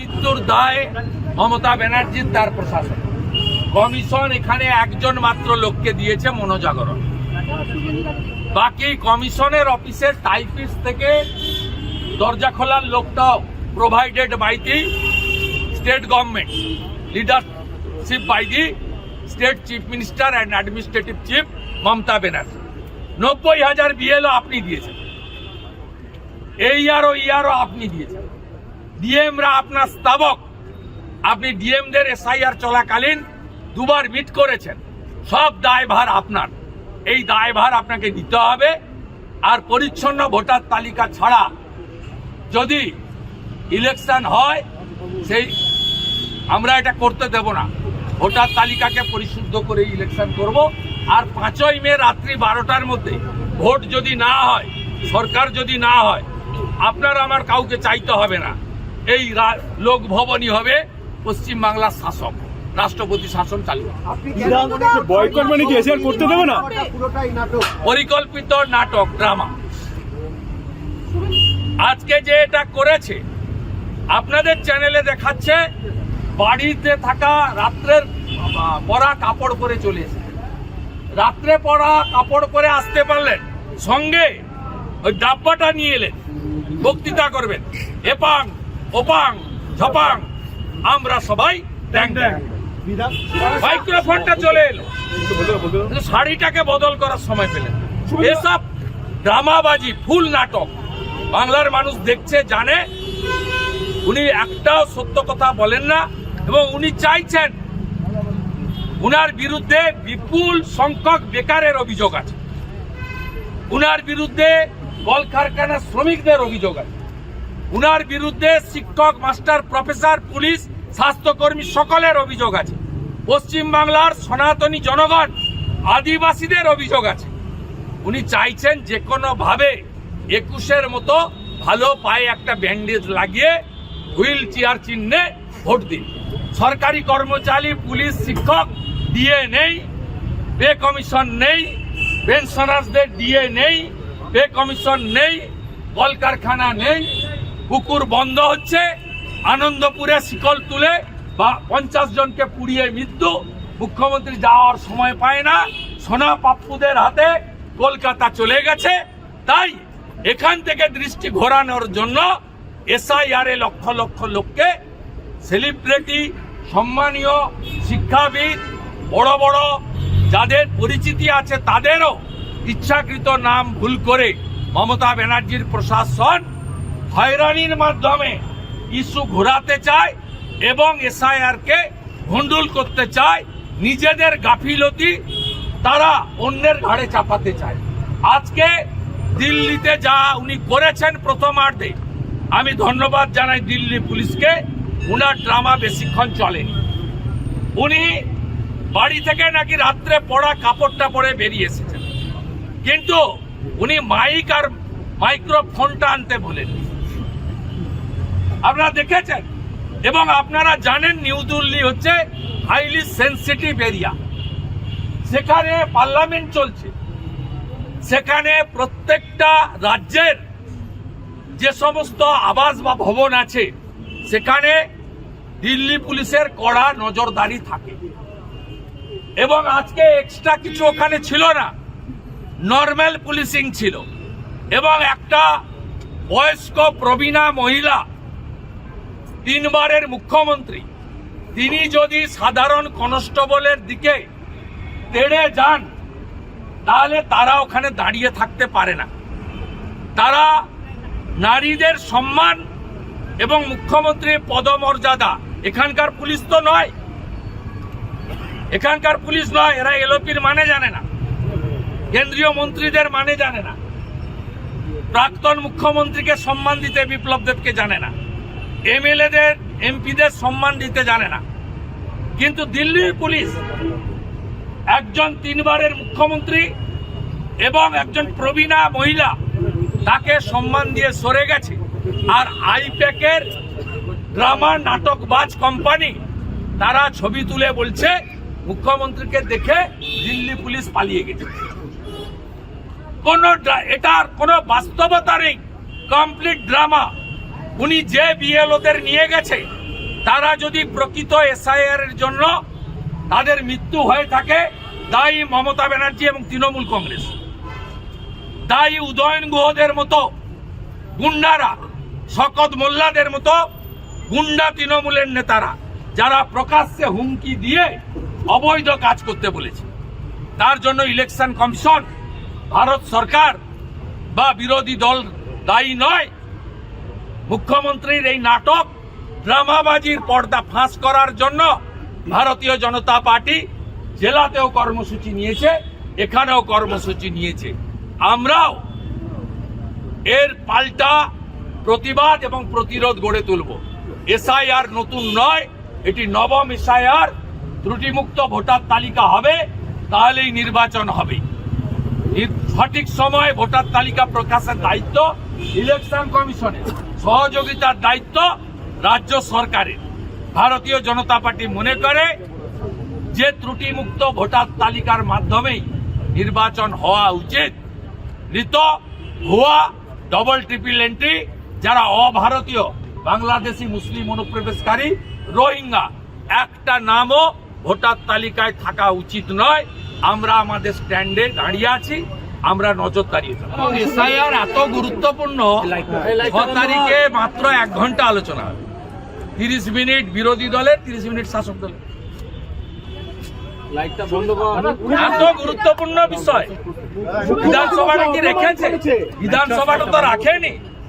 মৃত্যুর দায় মমতা ব্যানার্জির, তার প্রশাসন। কমিশন এখানে একজন মাত্র লোককে দিয়েছে, মনোজাগরণ। বাকি কমিশনের অফিসের টাইপিস্ট থেকে দরজা খোলার লোকটাও provided by the state government, leadership by the state chief minister and administrative chief Mamata Banerjee. 90,000 BLO আপনি দিয়েছেন, এইআরও আপনি দিয়েছেন, ডিএমরা আপনার স্তাবক। আপনি ডিএমদের এসআইআর চলাকালীন দুবার মিট করেছেন, সব দায়ভার আপনার। এই দায়ভার আপনাকে দিতে হবে। আর পরিচ্ছন্ন ভোটার তালিকা ছাড়া যদি ইলেকশন হয়, সেই আমরা এটা করতে দেব না। ভোটার তালিকাকে পরিশুদ্ধ করে ইলেকশন করব। আর 5ই মে রাত্রি 12টার মধ্যে ভোট যদি না হয়, সরকার যদি না হয়, আপনার আমার কাউকে চাইতে হবে না। এই লোক ভবনই হবে পশ্চিমবাংলার শাসক, রাষ্ট্রপতি শাসন চালু। পরিকল্পিত নাটক, ড্রামা। আজকে যে এটা করেছে, আপনাদের চ্যানেলে দেখাচ্ছে বাড়িতে থাকা রাত্রের পরা কাপড় পরে চলে এসেছে। রাত্রে পরা কাপড় পরে আসতে পারলেন, সঙ্গে ওই ডাব্বাটা নিয়ে এলেন, বক্তৃতা করবেন, এপাং ওপাং ঝপাং আমরা সবাই ড্যাং ড্যাং। মাইক্রোফোনটা চলে এলো, শাড়িটাকে বদল করার সময় পেলেন। এসব ড্রামাবাজি, ফুল নাটক বাংলার মানুষ দেখছে, জানে। উনি একটাও সত্য কথা বলেন না এবং উনি চাইছেন, উনার বিরুদ্ধে বিপুল সংখ্যক বেকারের অভিযোগ আছে, উনার বিরুদ্ধে কল কারখানার শ্রমিকদের অভিযোগ আছে, উনার বিরুদ্ধে শিক্ষক, মাস্টার, প্রফেসর, পুলিশ, স্বাস্থ্যকর্মী সকলের অভিযোগ আছে, পশ্চিমবাংলার সনাতনী জনগণ, আদিবাসীদের অভিযোগ আছে। উনি চাইছেন যে কোনো ভাবে 21-এর মতো ভালো পায়ে একটা ব্যান্ডেজ লাগিয়ে হুইল চেয়ার চিহ্নে ভোট দিন। সরকারি কর্মচারী, পুলিশ, শিক্ষক ডিএ নেই, পে কমিশন নেই, পেনশনার্সদের ডিএ নেই, পে কমিশন নেই, কলকারখানা নেই, পুকুর বন্ধ হচ্ছে, আনন্দপুরে শিকল তুলে বা 50 জনকে পুড়িয়ে মৃত্যু, মুখ্যমন্ত্রী যাওয়ার সময় পায় না, সোনা পাপ্পুদের হাতে কলকাতা চলে গেছে। তাই এখান থেকে দৃষ্টি ঘোরানোর জন্য এসআইআর লক্ষ লক্ষ লোককে, সেলিব্রিটি, সম্মানীয় শিক্ষাবিদ, বড় বড় যাদের পরিচিতি আছে, তাদেরও ইচ্ছাকৃত নাম ভুল করে মমতা ব্যানার্জির প্রশাসন হয়রানির মাধ্যমে ইস্যু ঘোরাতে চায় এবং এসআইআরকে ভণ্ডুল করতে চায়। নিজেদের গাফিলতি তারা অন্যের ঘাড়ে চাপাতে চায়। আজকে দিল্লিতে যা উনি করেছেন প্রথমার্ধে, আমি ধন্যবাদ জানাই দিল্লি পুলিশকে। উনার ড্রামা বেশিক্ষণ চলেনি। উনি বাড়ি থেকে নাকি রাত্রে পড়া কাপড়টা পরে বেরিয়ে এসেছেন, কিন্তু উনি মাইক আর মাইক্রোফোনটা আনতে বলেন। আপনারা দেখেছেন এবং আপনারা জানেন নিউ দিল্লি হচ্ছে হাইলি সেন্সিটিভ এরিয়া। সেখানে পার্লামেন্ট চলছে, সেখানে প্রত্যেকটা রাজ্যের যে সমস্ত আবাস বা ভবন আছে, সেখানে দিল্লি পুলিশের কড়া নজরদারি থাকে। এবং আজকে এক্সট্রা কিছু ওখানে ছিল না, নর্মাল পুলিশিং ছিল। এবং একটা বয়স্ক প্রবীণা মহিলা, 3 বারের মুখ্যমন্ত্রী, তিনি যদি সাধারণ কনস্টেবলের দিকে তেড়ে যান, তাহলে তারা ওখানে দাঁড়িয়ে থাকতে পারে না। তারা নারীদের সম্মান এবং মুখ্যমন্ত্রীর পদমর্যাদা, এখানকার পুলিশ তো নয়, এখানকার পুলিশ নয়, এরা এলওপির মানে জানে না, কেন্দ্রীয় মন্ত্রীদের মানে জানে না, প্রাক্তন মুখ্যমন্ত্রীকে সম্মান দিতে বিপ্লব দেবকে জানে না, এমএলএদের এমপিদের সম্মান দিতে জানে না। কিন্তু দিল্লির পুলিশ একজন 3 বারের মুখ্যমন্ত্রী এবং একজন প্রবীণা মহিলা, তাকে সম্মান দিয়ে সরে গেছে। আর আইপ্যাকের ড্রামা নাটকবাজ কোম্পানি, তারা ছবি তুলে বলছে মুখ্যমন্ত্রীকে দেখে দিল্লি পুলিশ পালিয়ে গেছে। এটার কোনো বাস্তবতা নেই, কমপ্লিট ড্রামা। উনি যে বিএলওদের নিয়ে গেছে, তারা যদি প্রকৃত এসআইআর এর জন্য তাদের মৃত্যু হয়ে থাকে, দায়ী মমতা ব্যানার্জি এবং তৃণমূল কংগ্রেস, দায়ী উদয়ন গুহদের মতো গুন্ডারা, শকত মোল্লাদের মতো গুন্ডা তৃণমূলের নেতারা, যারা প্রকাশ্যে হুমকি দিয়ে অবৈধ কাজ করতে বলেছে। তার জন্য ইলেকশন কমিশন, ভারত সরকার বা বিরোধী দল দায়ী নয়। মুখ্যমন্ত্রীর এই নাটক, ড্রামাবাজির পর্দা ফাঁস করার জন্য ভারতীয় জনতা পার্টি জেলাতেও কর্মসূচি নিয়েছে, এখানেও কর্মসূচি নিয়েছে। আমরাও এর পাল্টা প্রতিবাদ এবং প্রতিরোধ গড়ে তুলব। এসআইআর নতুন নয়, এটি নবম এসআইআর। ত্রুটিমুক্ত ভোটার তালিকা হবে, তাহলেই নির্বাচন হবে। সঠিক সময়ে ভোটার তালিকা প্রকাশের দায়িত্ব ইলেকশন কমিশনের, সহযোগিতার দায়িত্ব রাজ্য সরকারের। ভারতীয় জনতা পার্টি মনে করে যে ত্রুটিমুক্ত ভোটার তালিকার মাধ্যমেই নির্বাচন হওয়া উচিত। মৃত, ভুয়া, ডবল ট্রিপল এন্ট্রি, যারা অভারতীয়, বাংলাদেশি মুসলিম অনুপ্রবেশকারী, রোহিঙ্গা, একটা নামও ভোটার তালিকায় থাকা উচিত নয়। আমরা আমাদের স্ট্যান্ডে দাঁড়িয়ে আছি, আমরা নজরদারি। এবং এসআইআর এত গুরুত্বপূর্ণ, 6 তারিখে মাত্র 1 ঘন্টা আলোচনা হবে। 30 মিনিট বিরোধী দলের, 30 মিনিট শাসক দলের। এত গুরুত্বপূর্ণ বিষয় বিধানসভাটা কি রেখেছে? বিধানসভাটা তো রাখেনি।